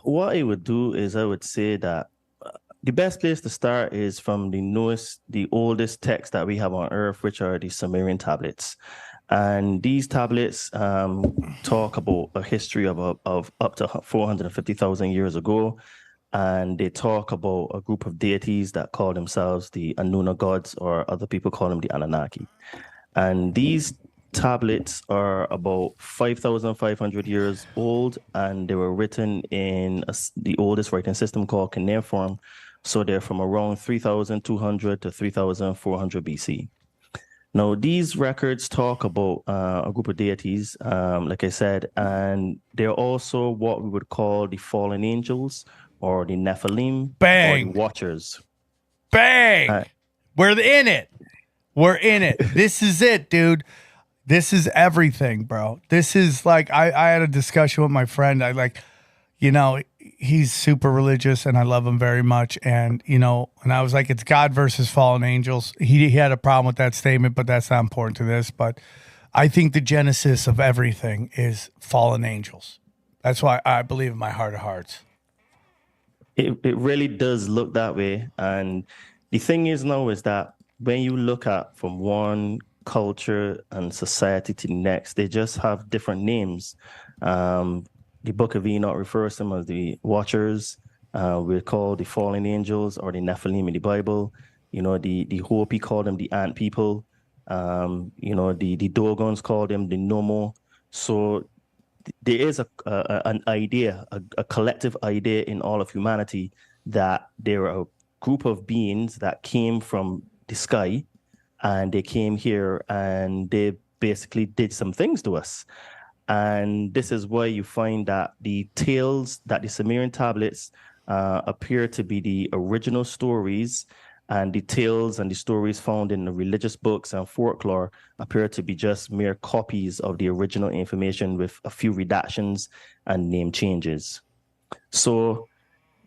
What I would do is I would say that the best place to start is from the oldest text that we have on Earth, which are the Sumerian tablets. And these tablets talk about a history of up to 450,000 years ago. And they talk about a group of deities that call themselves the Anuna gods, or other people call them the Anunnaki. And these tablets are about 5,500 years old, and they were written in the oldest writing system called cuneiform. So they're from around 3,200 to 3,400 BC. Now, these records talk about a group of deities, like I said, and they're also what we would call the fallen angels, or the Nephilim, or the Bang. Watchers. Bang. We're in it. We're in it. This is it, dude. This is everything, bro. This is like, I had a discussion with my friend. He's super religious and I love him very much. And I was like, it's God versus fallen angels. He had a problem with that statement, but that's not important to this. But I think the genesis of everything is fallen angels. That's why I believe in my heart of hearts. It really does look that way. And the thing is now is that when you look at from one culture and society to the next, they just have different names. The Book of Enoch refers to them as the Watchers. We're called the Fallen Angels, or the Nephilim in the Bible. The Hopi call them the Ant People. The Dogons call them the Nomo. So there is an idea, a collective idea in all of humanity, that there are a group of beings that came from the sky, and they came here and they basically did some things to us. And this is why you find that the tales, that the Sumerian tablets appear to be the original stories, and the tales and the stories found in the religious books and folklore appear to be just mere copies of the original information with a few redactions and name changes. So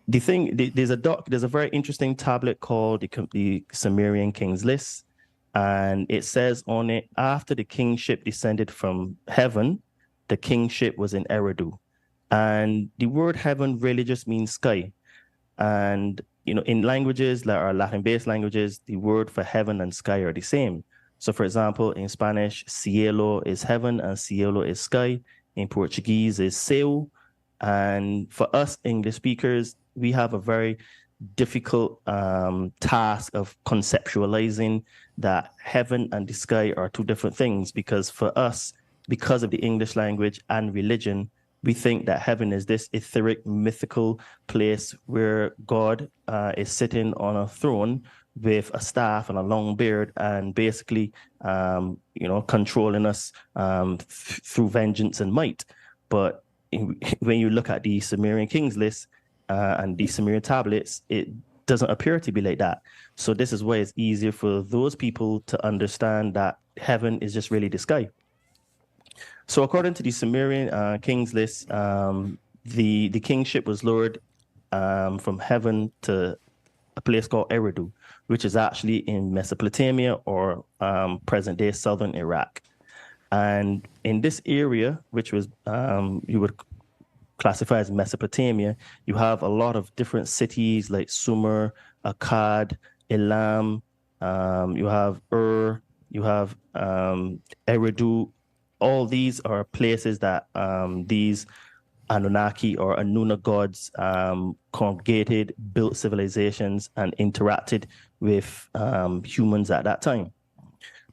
there's a very interesting tablet called the Sumerian King's List, and it says on it, after the kingship descended from heaven, the kingship was in Eridu. And the word heaven really just means sky. And in languages that are Latin-based languages, the word for heaven and sky are the same. So, for example, in Spanish, cielo is heaven and cielo is sky. In Portuguese is céu. And for us English speakers, we have a very difficult task of conceptualizing that heaven and the sky are two different things, because for us, because of the English language and religion, we think that heaven is this etheric, mythical place where God is sitting on a throne with a staff and a long beard, and basically, controlling us through vengeance and might. But when you look at the Sumerian King's List and the Sumerian tablets, it doesn't appear to be like that. So this is why it's easier for those people to understand that heaven is just really the sky. So according to the Sumerian King's List, the kingship was lowered from heaven to a place called Eridu, which is actually in Mesopotamia, or present-day southern Iraq. And in this area, which was you would classify as Mesopotamia, you have a lot of different cities like Sumer, Akkad, Elam, you have you have Eridu. All these are places that these Anunnaki or Anuna gods congregated, built civilizations, and interacted with humans at that time.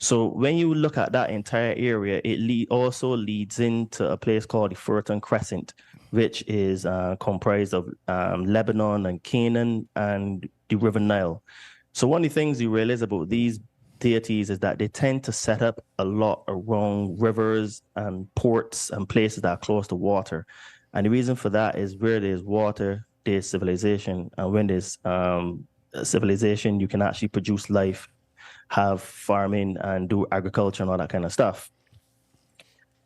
So when you look at that entire area, it also leads into a place called the Fertile Crescent, which is comprised of Lebanon and Canaan and the River Nile. So one of the things you realize about these deities is that they tend to set up a lot around rivers and ports and places that are close to water. And the reason for that is where there's water, there's civilization. And when there's civilization, you can actually produce life, have farming, and do agriculture and all that kind of stuff.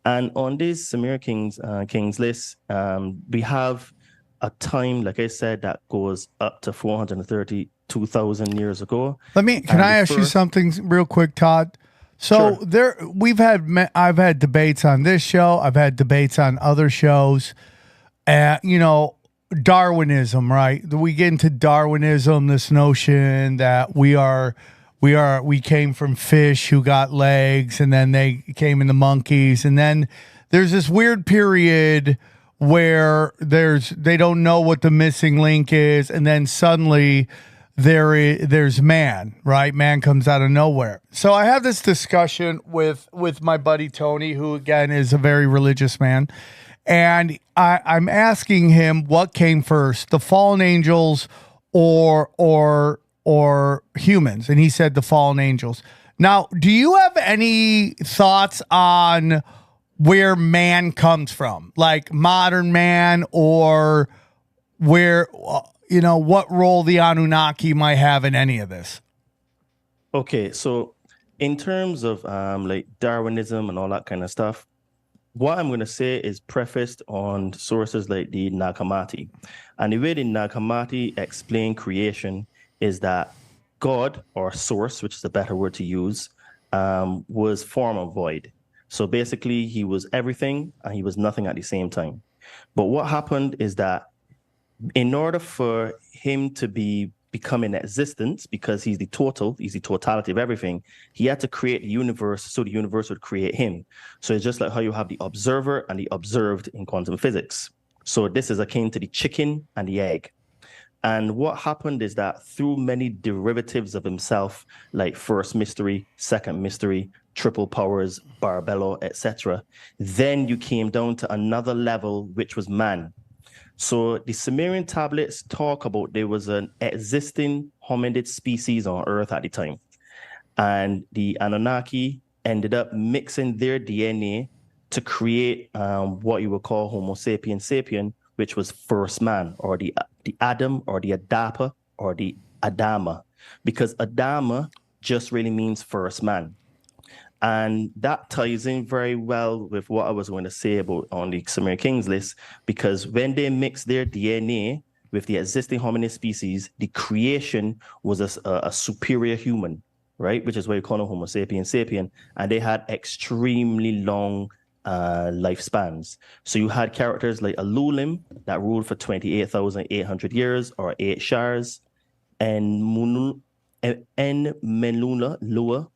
And on this Sumerian King's List, we have a time, like I said, that goes up to 432,000 years ago. Can I ask you something real quick, Todd? So Sure. I've had debates on this show. I've had debates on other shows. Darwinism, right? We get into Darwinism, this notion that we came from fish who got legs, and then they came into monkeys, and then there's this weird period where they don't know what the missing link is, and then suddenly there's man, right? Man comes out of nowhere. So I have this discussion with my buddy Tony, who again is a very religious man. And I'm asking him what came first, the fallen angels or humans, and he said the fallen angels. Now, do you have any thoughts on where man comes from, like modern man, or where what role the Anunnaki might have in any of this? Okay, so in terms of like Darwinism and all that kind of stuff, what I'm going to say is prefaced on sources like the Nag Hammadi. And the way the Nag Hammadi explain creation is that God, or source, which is a better word to use, was form and void. So basically, he was everything and he was nothing at the same time. But what happened is that in order for him to become in existence, because he's the totality of everything, he had to create the universe so the universe would create him. So it's just like how you have the observer and the observed in quantum physics. So this is akin to the chicken and the egg. And what happened is that through many derivatives of himself, like first mystery, second mystery, triple powers, Barbello, etc., then you came down to another level, which was man. So the Sumerian tablets talk about there was an existing hominid species on Earth at the time. And the Anunnaki ended up mixing their DNA to create what you would call Homo sapiens sapien, which was first man, or the Adam, or the Adapa, or the Adama. Because Adama just really means first man. And that ties in very well with what I was going to say about on the Sumerian Kings list, because when they mixed their DNA with the existing hominid species, the creation was a superior human, right? Which is why you call them Homo sapiens sapien. And they had extremely long lifespans. So you had characters like Alulim that ruled for 28,800 years, or 8 Shars, and Menluna Lua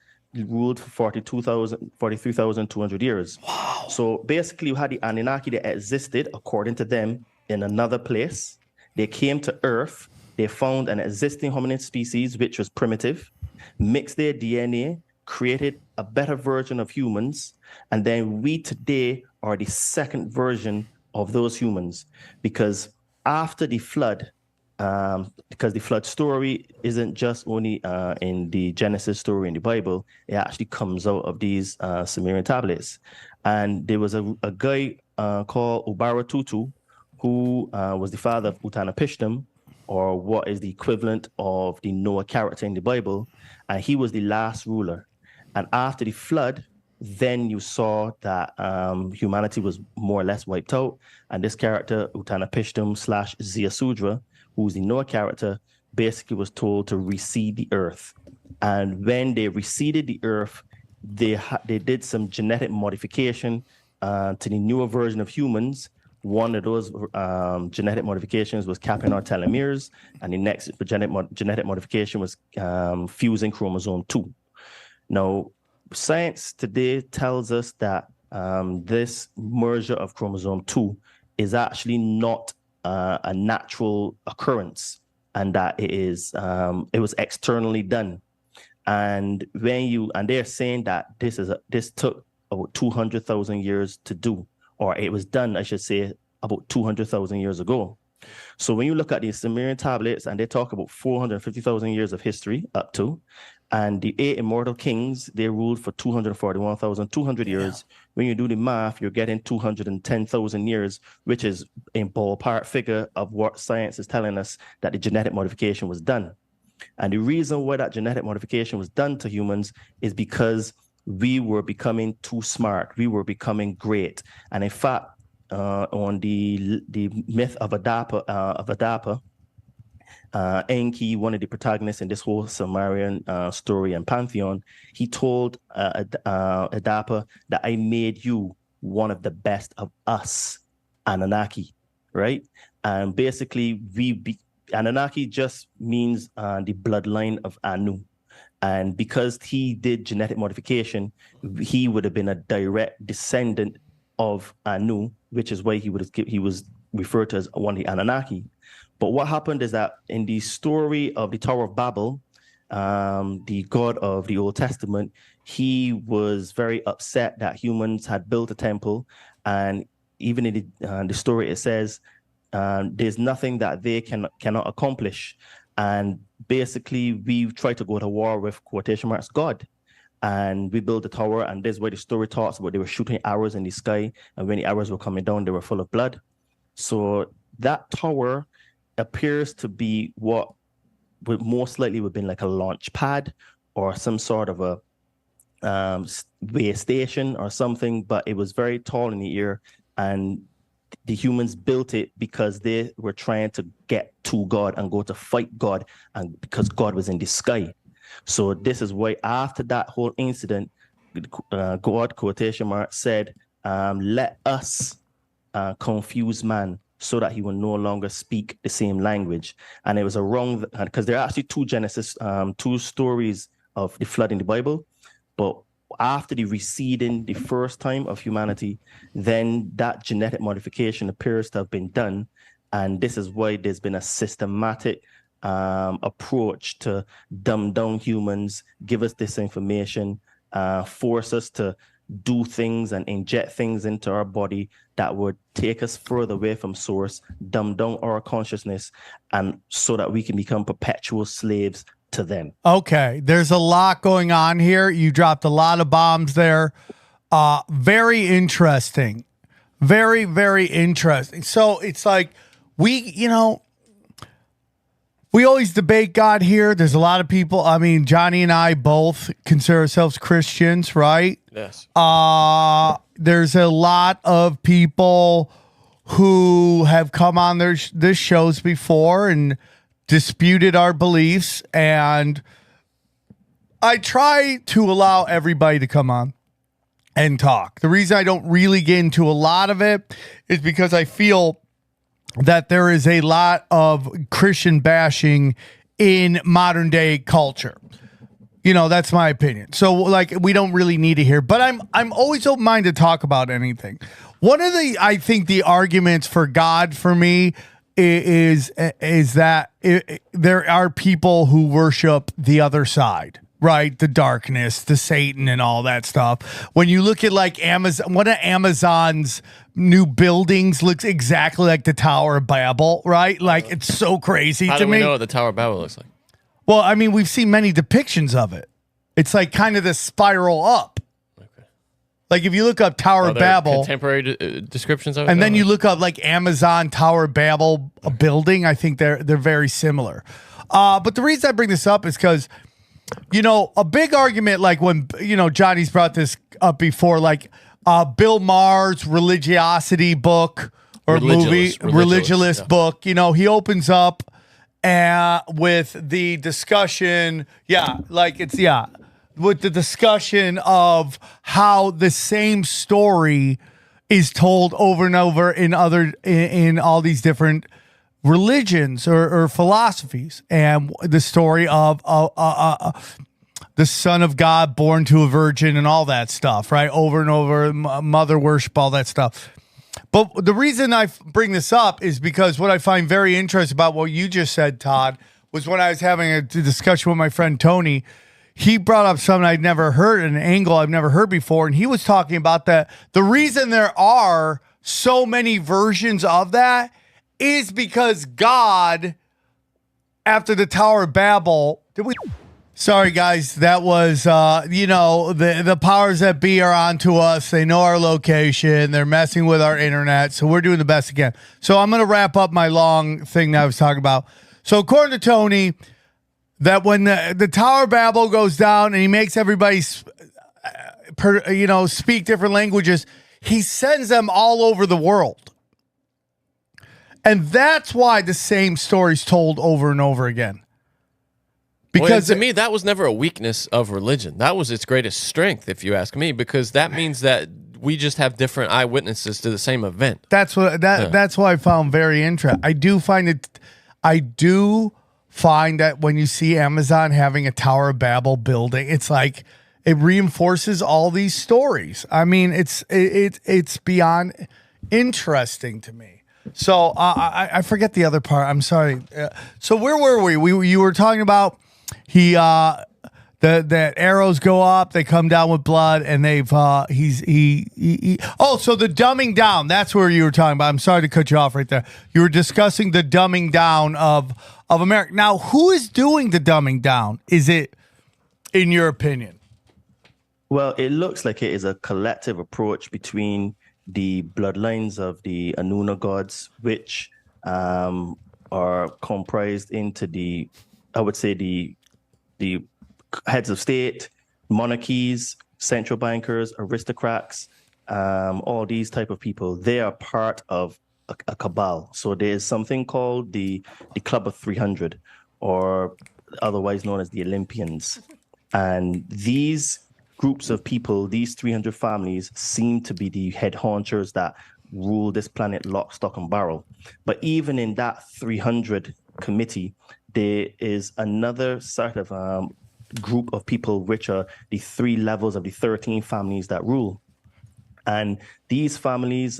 ruled for 43,200 years. Wow. So basically, you had the Anunnaki that existed, according to them, in another place. They came to Earth. They found an existing hominid species, which was primitive, mixed their DNA, created a better version of humans, and then we today are the second version of those humans. Because after the flood, because the flood story isn't just only in the Genesis story in the Bible, it actually comes out of these Sumerian tablets. And there was a guy called Ubara Tutu, who was the father of Utanapishtim, or what is the equivalent of the Noah character in the Bible. And he was the last ruler. And after the flood, then you saw that humanity was more or less wiped out. And this character, Utanapishtim / Ziasudra, who's the Noah character, basically was told to reseed the earth. And when they reseeded the earth, they did some genetic modification to the newer version of humans. One of those genetic modifications was capping our telomeres, and the next genetic modification was fusing chromosome 2. Now, science today tells us that this merger of chromosome 2 is actually not a natural occurrence, and that it was externally done. And they're saying that this took about 200,000 years to do, or it was done, I should say, about 200,000 years ago. So when you look at the Sumerian tablets, and they talk about 450,000 years of history up to, and the 8 immortal kings, they ruled for 241,200 years. Yeah. When you do the math, you're getting 210,000 years, which is a ballpark figure of what science is telling us that the genetic modification was done. And the reason why that genetic modification was done to humans is because we were becoming too smart. We were becoming great. And in fact, on the myth of Adapa, Enki, one of the protagonists in this whole Sumerian story and pantheon, he told Adapa that I made you one of the best of us, Anunnaki, right? And basically, Anunnaki just means the bloodline of Anu. And because he did genetic modification, he would have been a direct descendant of Anu, which is why he was referred to as one of the Anunnaki. But what happened is that in the story of the Tower of Babel, the God of the Old Testament, he was very upset that humans had built a temple. And even in the story, it says there's nothing that they cannot accomplish. And basically, we tried to go to war with, quotation marks, God. And we built the tower, and this is where the story talks about they were shooting arrows in the sky, and when the arrows were coming down, they were full of blood. So that tower appears to be what would most likely would have been like a launch pad or some sort of a way station or something, but it was very tall in the air, and the humans built it because they were trying to get to God and go to fight God, and because God was in the sky. So this is why after that whole incident, God, quotation mark, said, let us confuse man so that he will no longer speak the same language. And it was a wrong, because there are actually two stories of the flood in the Bible, but after the receding the first time of humanity, then that genetic modification appears to have been done. And this is why there's been a systematic approach to dumb down humans, give us this information, force us to do things and inject things into our body that would take us further away from source, dumb down our consciousness, and so that we can become perpetual slaves to them. Okay, there's a lot going on here. You dropped a lot of bombs there. Very interesting. Very, very interesting. So it's like we always debate God here. There's a lot of people. I mean, Johnny and I both consider ourselves Christians, right? Yes. There's a lot of people who have come on this shows before and disputed our beliefs, and I try to allow everybody to come on and talk. The reason I don't really get into a lot of it is because I feel that there is a lot of Christian bashing in modern day culture. You know, that's my opinion. So like, we don't really need to hear, but I'm always open-minded to talk about anything. One of I think the arguments for God for me is that there are people who worship the other side, right? The darkness, the Satan, and all that stuff. When you look at like Amazon, one of Amazon's new buildings looks exactly like the Tower of Babel, right? Like, it's so crazy to me. How do we know what the Tower of Babel looks like? Well, I mean, we've seen many depictions of it. It's like kind of the spiral up. Okay. Like if you look up Tower of Babel, contemporary descriptions of it, and then you look up like Amazon Tower of Babel a building, I think they're very similar. But the reason I bring this up is because, you know, a big argument, like when, you know, Johnny's brought this up before, like Bill Maher's religiosity book or religious book, you know, he opens up with the discussion, with the discussion of how the same story is told over and over in all these different religions or philosophies, and the story of the Son of God born to a virgin and all that stuff, right? Over and over, mother worship, all that stuff. But the reason I bring this up is because what I find very interesting about what you just said, Todd, was when I was having a discussion with my friend Tony, he brought up something I'd never heard, an angle I've never heard before, and he was talking about that the reason there are so many versions of that is because God, after the Tower of Babel, sorry guys, that was, the powers that be are onto us. They know our location. They're messing with our internet. So we're doing the best again. So I'm going to wrap up my long thing that I was talking about. So according to Tony, that when the Tower of Babel goes down and he makes everybody, speak different languages, he sends them all over the world. And that's why the same story's told over and over again. Because to me, that was never a weakness of religion. That was its greatest strength, if you ask me, because that means that we just have different eyewitnesses to the same event. That's what that's what I found very interesting. I do find that when you see Amazon having a Tower of Babel building, it's like it reinforces all these stories. I mean, it's beyond interesting to me. So I forget the other part. I'm sorry. So where were we? You were talking about that arrows go up, they come down with blood, and they've so the dumbing down. That's where you were talking about. I'm sorry to cut you off right there. You were discussing the dumbing down of America. Now, who is doing the dumbing down? Is it, in your opinion? Well, it looks like it is a collective approach between the bloodlines of the Anunnaki gods, which are comprised into the heads of state, monarchies, central bankers, aristocrats, all these type of people. They are part of a cabal. So there is something called the Club of 300, or otherwise known as the Olympians. And these groups of people, these 300 families, seem to be the head honchos that rule this planet lock, stock, and barrel. But even in that 300 committee, there is another sort of group of people, which are the 3 levels of the 13 families that rule. And these families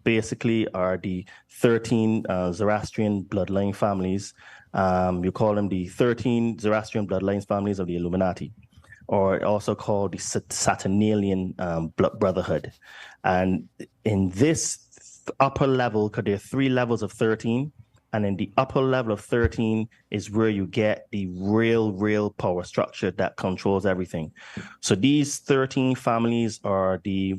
basically are the 13 Zoroastrian bloodline families. You call them the 13 Zoroastrian bloodlines families of the Illuminati, or also called the Saturnalian Brotherhood. And in this upper level, because there are 3 levels of 13, and in the upper level of 13 is where you get the real power structure that controls everything. So these 13 families are the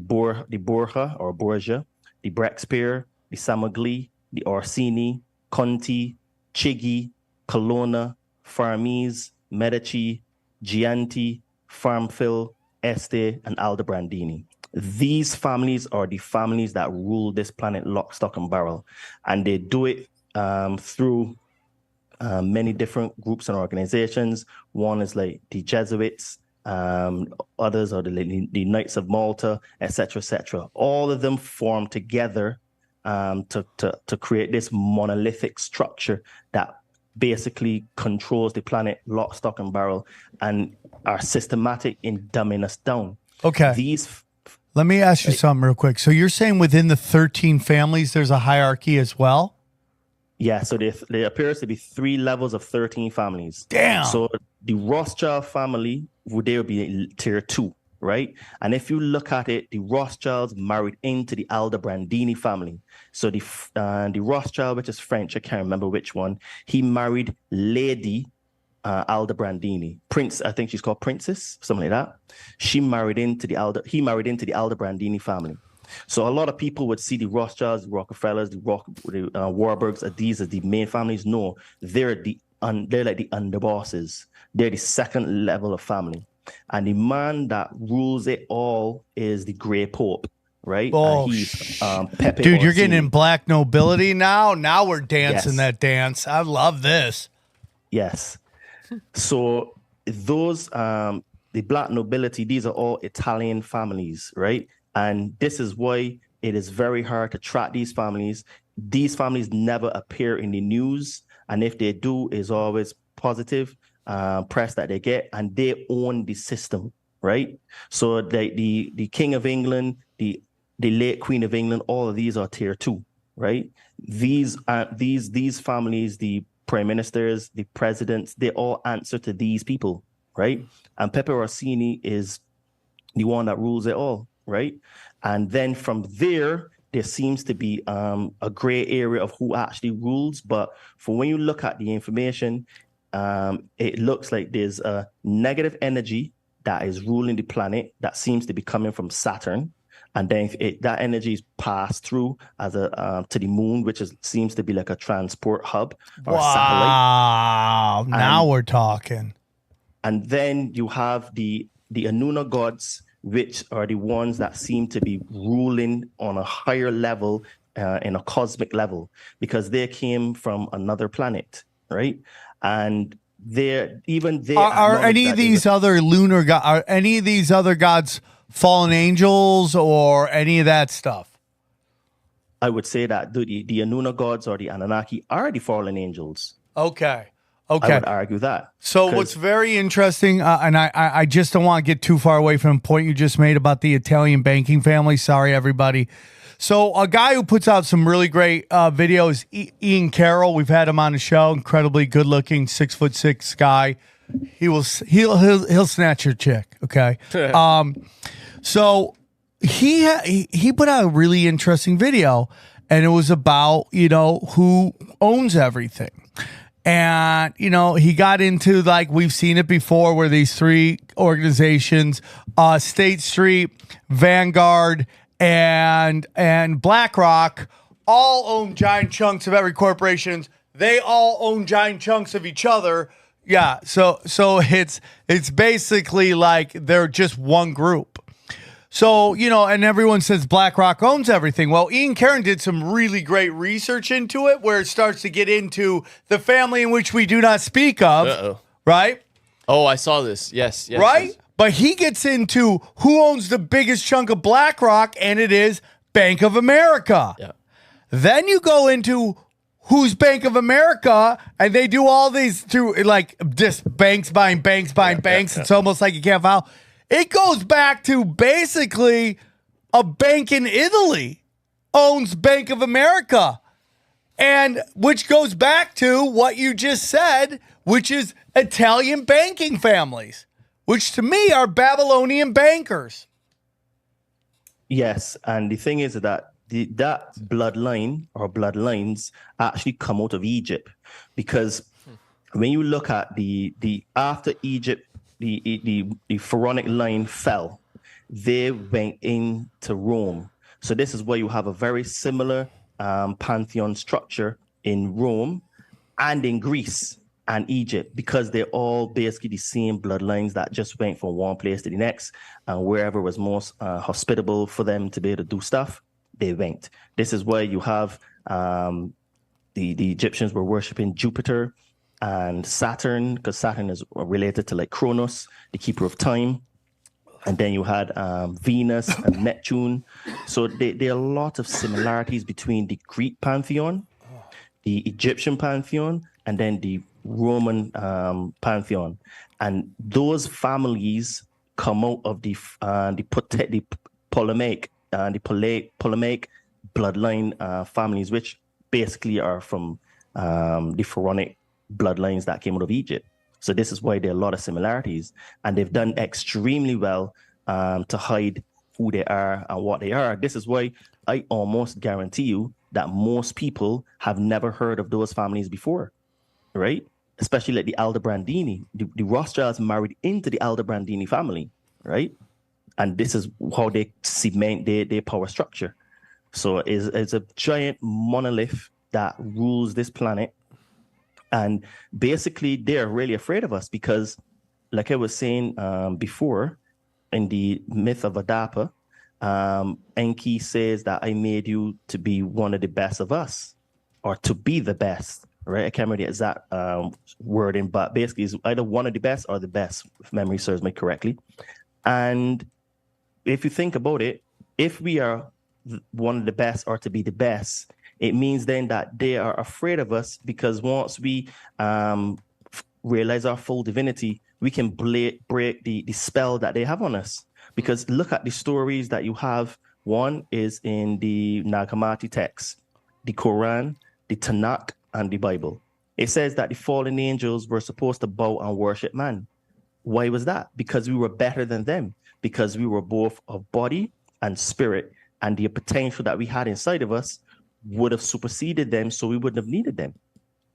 Borgia or Borgia, the Breckspear, the Samagli, the Orsini, Conti, Chigi, Colonna, Farnese, Medici, Gianti, Farmfill, Este, and Aldobrandini. These families are the families that rule this planet lock, stock, and barrel. And they do it through many different groups and organizations. One is like the Jesuits, others are the Knights of Malta, etc., etc. All of them form together to create this monolithic structure that basically controls the planet lock, stock, and barrel, and are systematic in dumbing us down. Okay. Let me ask you something real quick. So you're saying within the 13 families, there's a hierarchy as well? Yeah, so there appears to be 3 levels of 13 families. Damn. So the Rothschild family, they would be tier 2, right? And if you look at it, the Rothschilds married into the Aldobrandini family. So the Rothschild, which is French, I can't remember which one, he married Lady Aldobrandini. Prince, I think she's called Princess, something like that. He married into the Aldobrandini family. So a lot of people would see the Rothschilds, the Rockefellers, the Warburgs, these are the main families. No, they're like the underbosses. They're the second level of family. And the man that rules it all is the Grey Pope, right? Oh, he's Pepe dude, you're Orsini. getting in black nobility now? Now we're dancing Yes. that dance. I love this. Yes. So those, the black nobility, these are all Italian families, right? And this is why it is very hard to track these families. These families never appear in the news. And if they do, is always positive press that they get, and they own the system, right? So the King of England, the late Queen of England, all of these are tier 2, right? These families, the prime ministers, the presidents, they all answer to these people, right? And Pepe Orsini is the one that rules it all, right? And then from there seems to be a gray area of who actually rules. But for when you look at the information, it looks like there's a negative energy that is ruling the planet that seems to be coming from Saturn. And then that energy is passed through as to the moon, which seems to be like a transport hub or satellite. Wow, now we're talking. And then you have the Anunnaki gods, which are the ones that seem to be ruling on a higher level, in a cosmic level, because they came from another planet, right? And are any of these other lunar gods? Are any of these other gods fallen angels or any of that stuff? I would say that the Anunna gods or the Anunnaki are the fallen angels. Okay. I Okay. would argue that. So 'Cause- what's very interesting, and I just don't want to get too far away from the point you just made about the Italian banking family. Sorry, everybody. So a guy who puts out some really great videos, Ian Carroll. We've had him on the show. Incredibly good looking, 6'6" guy. He'll snatch your chick. Okay. So he put out a really interesting video, and it was about who owns everything. And, he got into, like, we've seen it before, where these three organizations, State Street, Vanguard, and BlackRock, all own giant chunks of every corporation. They all own giant chunks of each other. Yeah, so it's basically like they're just one group. So, and everyone says BlackRock owns everything. Well, Ian Carroll did some really great research into it, where it starts to get into the family in which we do not speak of, right? Oh, I saw this. Yes. Right? Yes. But he gets into who owns the biggest chunk of BlackRock, and it is Bank of America. Yeah. Then you go into who's Bank of America, and they do all these through, like, just banks buying banks. It's almost like you can't file. It goes back to basically a bank in Italy owns Bank of America, and which goes back to what you just said, which is Italian banking families, which to me are Babylonian bankers. Yes, and the thing is that that bloodline or bloodlines actually come out of Egypt, because when you look at the after Egypt, the pharaonic line fell, they went into Rome. So this is where you have a very similar pantheon structure in Rome and in Greece and Egypt, because they're all basically the same bloodlines that just went from one place to the next, and wherever was most hospitable for them to be able to do stuff, they went. This is where you have the Egyptians were worshiping Jupiter and Saturn, because Saturn is related to, like, Kronos, the keeper of time. And then you had Venus and Neptune. So there are a lot of similarities between the Greek pantheon, the Egyptian pantheon, and then the Roman pantheon. And those families come out of the Ptolemaic bloodline families, which basically are from the pharaonic bloodlines that came out of Egypt. So this is why there are a lot of similarities, and they've done extremely well to hide who they are and what they are. This is why I almost guarantee you that most people have never heard of those families before, right? Especially like the Aldobrandini. The Rothschilds married into the Aldobrandini family, right? And this is how they cement their power structure. So it's a giant monolith that rules this planet. And basically, they're really afraid of us because, like I was saying before, in the myth of Adapa, Enki says that I made you to be one of the best of us, or to be the best, right? I can't remember the exact wording, but basically it's either one of the best or the best, if memory serves me correctly. And if you think about it, if we are one of the best or to be the best, it means then that they are afraid of us, because once we realize our full divinity, we can break the spell that they have on us. Because look at the stories that you have. One is in the Nag Hammadi text, the Quran, the Tanakh, and the Bible. It says that the fallen angels were supposed to bow and worship man. Why was that? Because we were better than them, because we were both of body and spirit, and the potential that we had inside of us would have superseded them, so we wouldn't have needed them.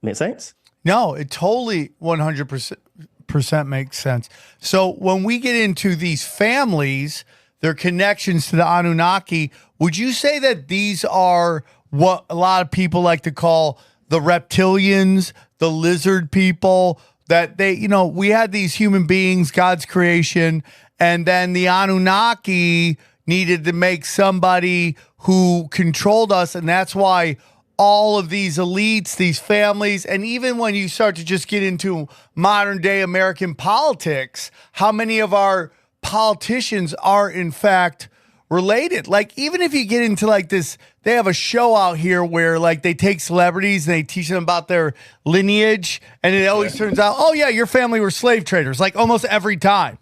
Make sense? No, it totally 100% makes sense. So when we get into these families, their connections to the Anunnaki, would you say that these are what a lot of people like to call the reptilians, the lizard people, that they, we had these human beings, God's creation, and then the Anunnaki needed to make somebody who controlled us, and that's why all of these elites, these families, and even when you start to just get into modern day American politics, how many of our politicians are in fact related. Like, even if you get into like this, they have a show out here where like they take celebrities and they teach them about their lineage, and it always turns out, oh yeah, your family were slave traders, like almost every time.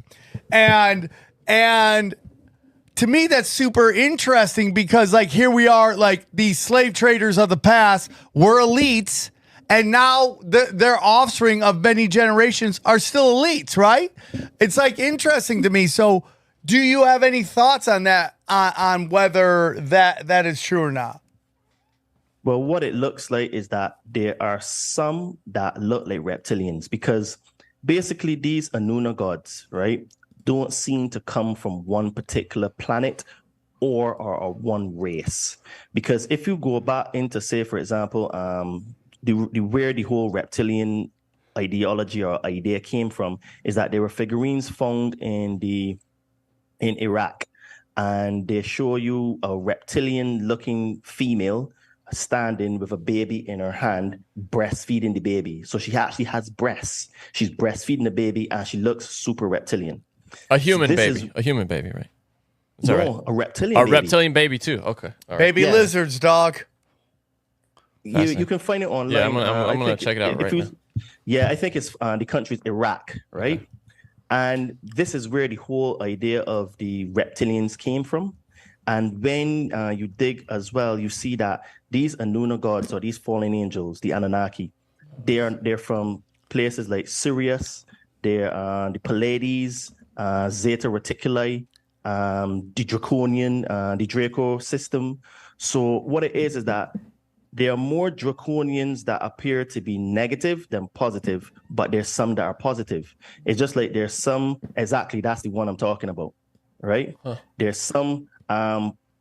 And to me, that's super interesting because like here we are, like these slave traders of the past were elites, and now their offspring of many generations are still elites, right? It's like interesting to me. So do you have any thoughts on that, on whether that is true or not? Well, what it looks like is that there are some that look like reptilians, because basically these Anunna gods, right, don't seem to come from one particular planet or one race. Because if you go back into, say, for example, where the whole reptilian ideology or idea came from is that there were figurines found in Iraq, and they show you a reptilian-looking female standing with a baby in her hand, breastfeeding the baby. So she actually has breasts. She's breastfeeding the baby, and she looks super reptilian. A human baby. A human baby, right? Is that right? A reptilian baby. A reptilian baby, too. Okay. All right. Baby lizards, dog. You can find it online. Yeah, I'm gonna check it out right now. Yeah, I think it's the country's Iraq, right? Okay. And this is where the whole idea of the reptilians came from. And when you dig as well, you see that these Anunna gods, or these fallen angels, the Anunnaki, they're from places like Sirius, they're the Pleiades, Zeta Reticuli, the Draconian, the Draco system. So what it is that there are more draconians that appear to be negative than positive, but there's some that are positive. It's just like there's some, exactly, that's the one I'm talking about, right? Huh. There's some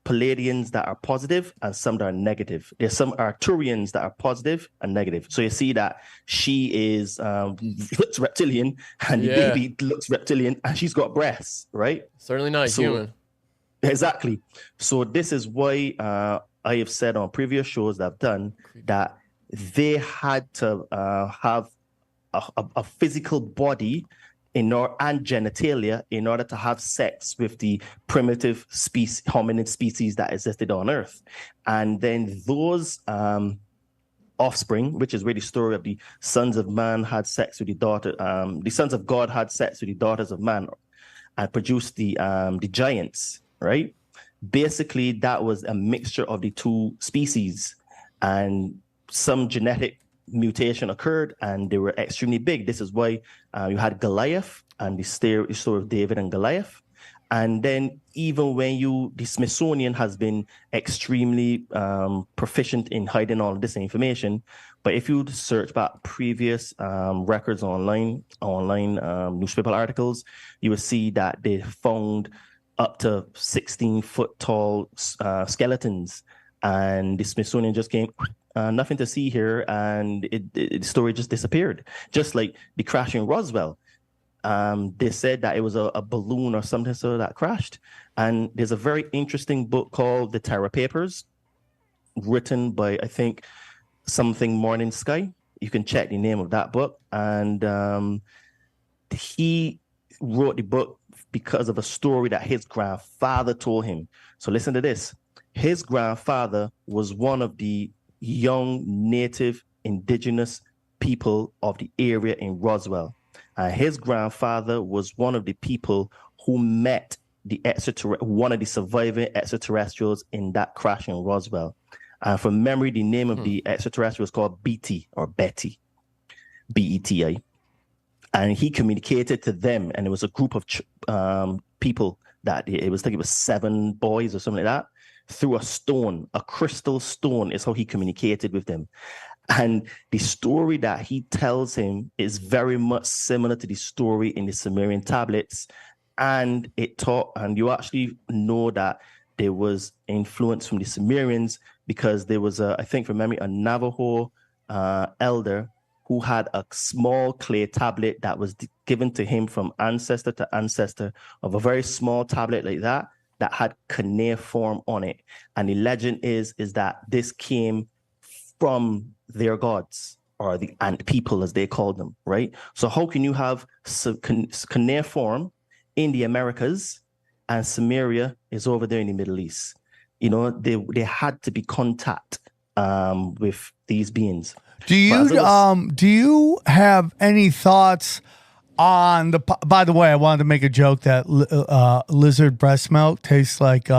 Palladians that are positive and some that are negative. There's some Arturians that are positive and negative. So you see that she is looks reptilian, and the baby looks reptilian, and she's got breasts, right? Certainly not human. Exactly. So this is why I have said on previous shows that I've done that they had to have a physical body and genitalia in order to have sex with the primitive hominid species that existed on Earth. And then those offspring, which is where the story of the sons of man had sex with the sons of God had sex with the daughters of man and produced the giants, right? Basically, that was a mixture of the two species, and some genetic mutation occurred, and they were extremely big. This is why you had Goliath and the story of David and Goliath. And then even when the Smithsonian has been extremely proficient in hiding all of this information, but if you search back previous records online newspaper articles, you will see that they found up to 16-foot tall skeletons, and the Smithsonian just came, nothing to see here, and the story just disappeared. Just like the crash in Roswell, they said that it was a balloon or something so that crashed. And there's a very interesting book called The Terror Papers, written by, I think, something Morning Sky. You can check the name of that book, and he wrote the book because of a story that his grandfather told him. So listen to this. His grandfather was one of the young native indigenous people of the area in Roswell. His grandfather was one of the people who met one of the surviving extraterrestrials in that crash in Roswell. From memory, the name of the extraterrestrial was called BT or Betty, B-E-T-I. And he communicated to them, and it was a group of people that it was 7 boys or something like that, through a crystal stone is how he communicated with them. And the story that he tells him is very much similar to the story in the Sumerian tablets. And you actually know that there was influence from the Sumerians, because there was I think from memory, a Navajo elder who had a small clay tablet that was given to him from ancestor to ancestor, of a very small tablet like that had cuneiform on it. And the legend is that this came from their gods, or the ant people as they called them, right? So how can you have cuneiform in the Americas, and Sumeria is over there in the Middle East. You know, they had to be contact with these beings. Do you have any thoughts on the? By the way, I wanted to make a joke that lizard breast milk tastes like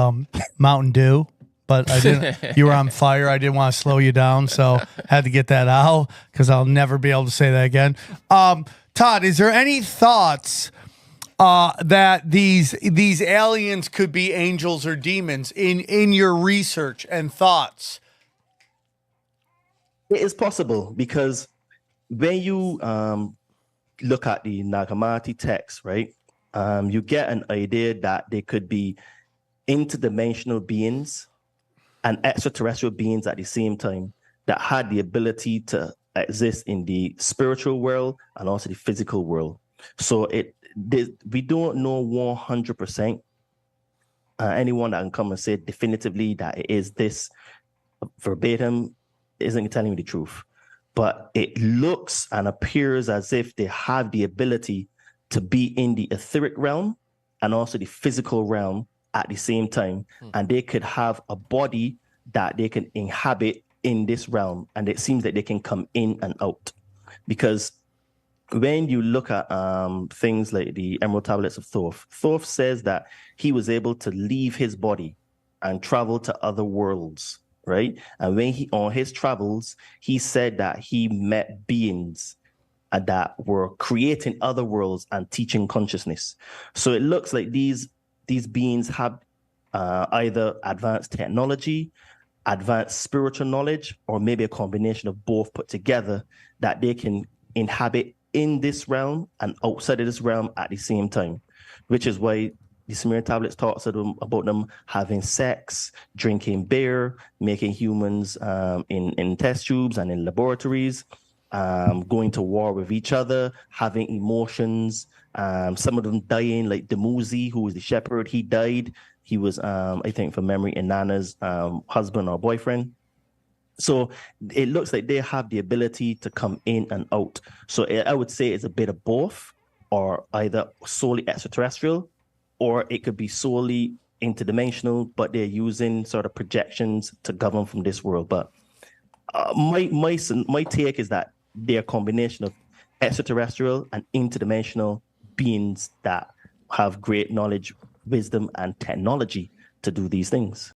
Mountain Dew, but I didn't. You were on fire. I didn't want to slow you down, so had to get that out because I'll never be able to say that again. Todd, is there any thoughts that these aliens could be angels or demons in your research and thoughts? It is possible because when you look at the Nagamati text, right, you get an idea that they could be interdimensional beings and extraterrestrial beings at the same time that had the ability to exist in the spiritual world and also the physical world. So we don't know 100%. Anyone that can come and say definitively that it is this verbatim isn't telling you the truth. But it looks and appears as if they have the ability to be in the etheric realm and also the physical realm at the same time. And they could have a body that they can inhabit in this realm. And it seems that they can come in and out. Because when you look at things like the Emerald Tablets of Thoth, Thoth says that he was able to leave his body and travel to other worlds. Right. And when on his travels, he said that he met beings that were creating other worlds and teaching consciousness. So it looks like these beings have either advanced technology, advanced spiritual knowledge, or maybe a combination of both put together that they can inhabit in this realm and outside of this realm at the same time, which is why the Sumerian tablets talks about them having sex, drinking beer, making humans in test tubes and in laboratories, going to war with each other, having emotions, some of them dying, like Dumuzi, who was the shepherd, he died. He was, I think, from memory, Inanna's husband or boyfriend. So it looks like they have the ability to come in and out. So I would say it's a bit of both, or either solely extraterrestrial, or it could be solely interdimensional, but they're using sort of projections to govern from this world. But my take is that they're a combination of extraterrestrial and interdimensional beings that have great knowledge, wisdom, and technology to do these things.